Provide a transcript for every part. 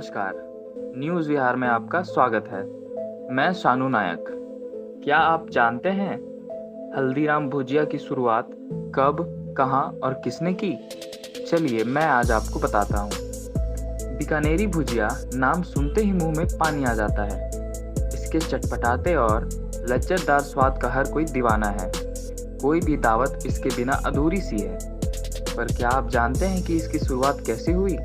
नमस्कार। न्यूज़ विहार में आपका स्वागत है। मैं शानू नायक। क्या आप जानते हैं हल्दीराम भुजिया की शुरुआत कब, कहां और किसने की? चलिए मैं आज आपको बताता हूं। बीकानेरी भुजिया नाम सुनते ही मुंह में पानी आ जाता है। इसके चटपटाते और लज्जतदार स्वाद का हर कोई दीवाना है। कोई भी दावत इसके बिना अधूरी सी है। पर क्या आप जानते हैं कि इसकी शुरुआत कैसे हुई?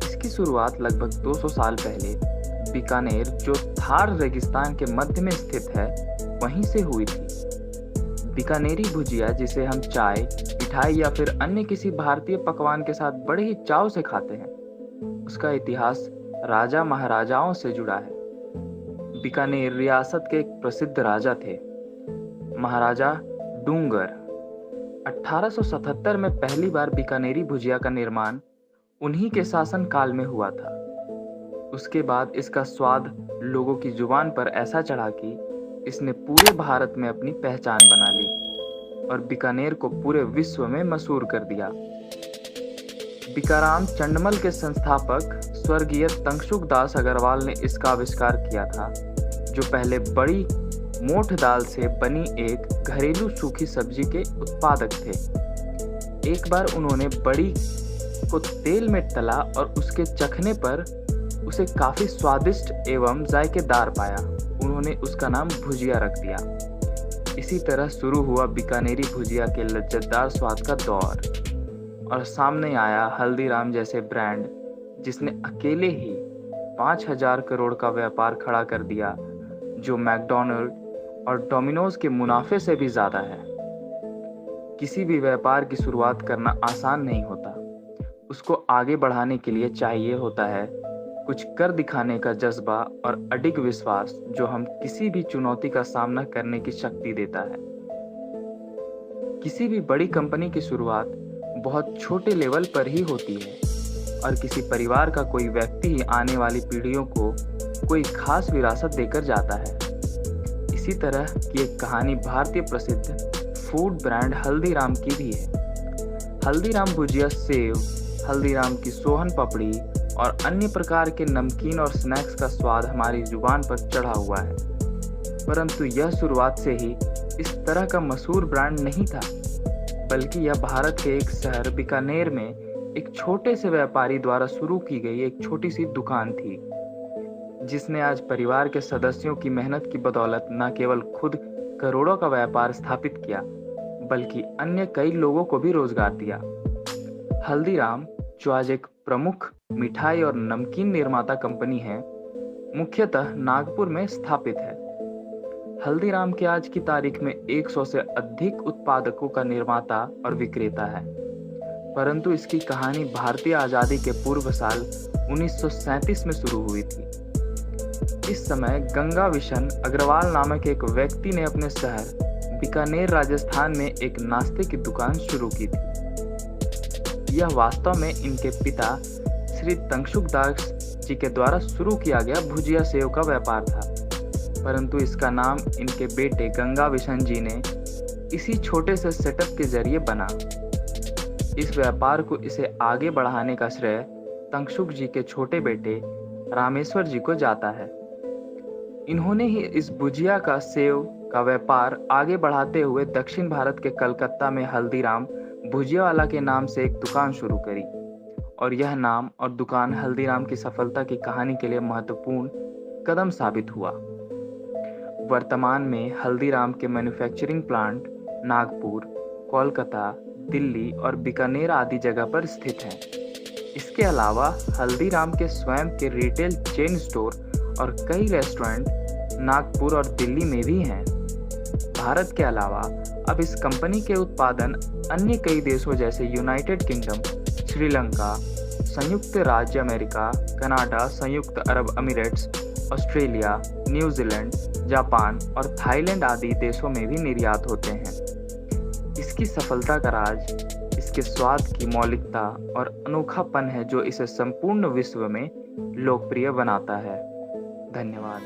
इसकी शुरुआत लगभग 200 साल पहले बीकानेर, जो थार रेगिस्तान के मध्य में स्थित है, वहीं से हुई थी। बीकानेरी भुजिया, जिसे हम चाय, मिठाई या फिर अन्य किसी भारतीय पकवान के साथ बड़े ही चाव से खाते हैं, उसका इतिहास राजा महाराजाओं से जुड़ा है। बीकानेर रियासत के एक प्रसिद्ध राजा थे, महाराजा डूंगर। 1877 में पहली बार बीकानेरी भुजिया का निर्माण उन्हीं के शासन काल में हुआ था। उसके बाद इसका स्वाद लोगों की जुबान पर ऐसा चढ़ा कि इसने पूरे भारत में अपनी पहचान बना ली और बीकानेर को पूरे विश्व में मशहूर कर दिया। बीकाराम चंडमल के संस्थापक स्वर्गीय तंगशुक दास अग्रवाल ने इसका आविष्कार किया था, जो पहले बड़ी मोठ दाल से बनी एक घरेलू सूखी सब्जी के उत्पादक थे। एक बार उन्होंने बड़ी को तेल में तला और उसके चखने पर उसे काफी स्वादिष्ट एवं जायकेदार पाया। उन्होंने उसका नाम भुजिया रख दिया। इसी तरह शुरू हुआ बीकानेरी भुजिया के लज्जतदार स्वाद का दौर और सामने आया हल्दीराम जैसे ब्रांड, जिसने अकेले ही 5000 करोड़ का व्यापार खड़ा कर दिया, जो मैकडॉनल्ड और डोमिनोज के मुनाफे से भी ज्यादा है। किसी भी व्यापार की शुरुआत करना आसान नहीं होता। उसको आगे बढ़ाने के लिए चाहिए होता है कुछ कर दिखाने का जज्बा और अडिग विश्वास, जो हम किसी भी चुनौती का सामना करने की शक्ति देता है। किसी भी बड़ी कंपनी की शुरुआत बहुत छोटे लेवल पर ही होती है और किसी परिवार का कोई व्यक्ति ही आने वाली पीढ़ियों को कोई खास विरासत देकर जाता है। इसी तरह की एक कहानी भारतीय प्रसिद्ध फूड ब्रांड हल्दीराम की भी है। हल्दीराम भुजिया सेव, हल्दीराम की सोहन पापड़ी और अन्य प्रकार के नमकीन और स्नैक्स का स्वाद हमारी जुबान पर चढ़ा हुआ है। परंतु यह शुरुआत से ही इस तरह का मशहूर ब्रांड नहीं था, बल्कि यह भारत के एक शहर बीकानेर में एक छोटे से व्यापारी द्वारा शुरू की गई एक छोटी सी दुकान थी, जिसने आज परिवार के सदस्यों की मेहनत की बदौलत न केवल खुद करोड़ों का व्यापार स्थापित किया, बल्कि अन्य कई लोगों को भी रोजगार दिया। हल्दीराम, जो आज एक प्रमुख मिठाई और नमकीन निर्माता कंपनी है, मुख्यतः नागपुर में स्थापित है। हल्दीराम के आज की तारीख में 100 से अधिक उत्पादकों का निर्माता और विक्रेता है। परंतु इसकी कहानी भारतीय आजादी के पूर्व साल 1937 में शुरू हुई थी। इस समय गंगा विशन अग्रवाल नामक एक व्यक्ति ने अपने शहर बीकानेर, राजस्थान में एक नाश्ते की दुकान शुरू की थी। यह वास्तव में इनके पिता श्री तंगशुक दास जी के द्वारा शुरू किया गया भुजिया सेव का व्यापार था, परंतु इसका नाम इनके बेटे गंगा विशन जी ने इसी छोटे से सेटअप के जरिए बना। इस व्यापार को इसे आगे बढ़ाने का श्रेय तंगशुक जी के छोटे बेटे रामेश्वर जी को जाता है। इन्होंने ही इस भुजिया का सेव का व्यापार आगे बढ़ाते हुए दक्षिण भारत के कलकत्ता में हल्दीराम भुजिया वाला के नाम से एक दुकान शुरू करी और यह नाम और दुकान हल्दीराम की सफलता की कहानी के लिए महत्वपूर्ण कदम साबित हुआ। वर्तमान में हल्दीराम के मैन्युफैक्चरिंग प्लांट नागपुर, कोलकाता, दिल्ली और बीकानेर आदि जगह पर स्थित हैं। इसके अलावा हल्दीराम के स्वयं के रिटेल चेन स्टोर और कई रेस्टोरेंट नागपुर और दिल्ली में भी हैं। भारत के अलावा अब इस कंपनी के उत्पादन अन्य कई देशों जैसे यूनाइटेड किंगडम, श्रीलंका, संयुक्त राज्य अमेरिका, कनाडा, संयुक्त अरब अमीरात, ऑस्ट्रेलिया, न्यूजीलैंड, जापान और थाईलैंड आदि देशों में भी निर्यात होते हैं। इसकी सफलता का राज इसके स्वाद की मौलिकता और अनोखापन है, जो इसे संपूर्ण विश्व में लोकप्रिय बनाता है। धन्यवाद।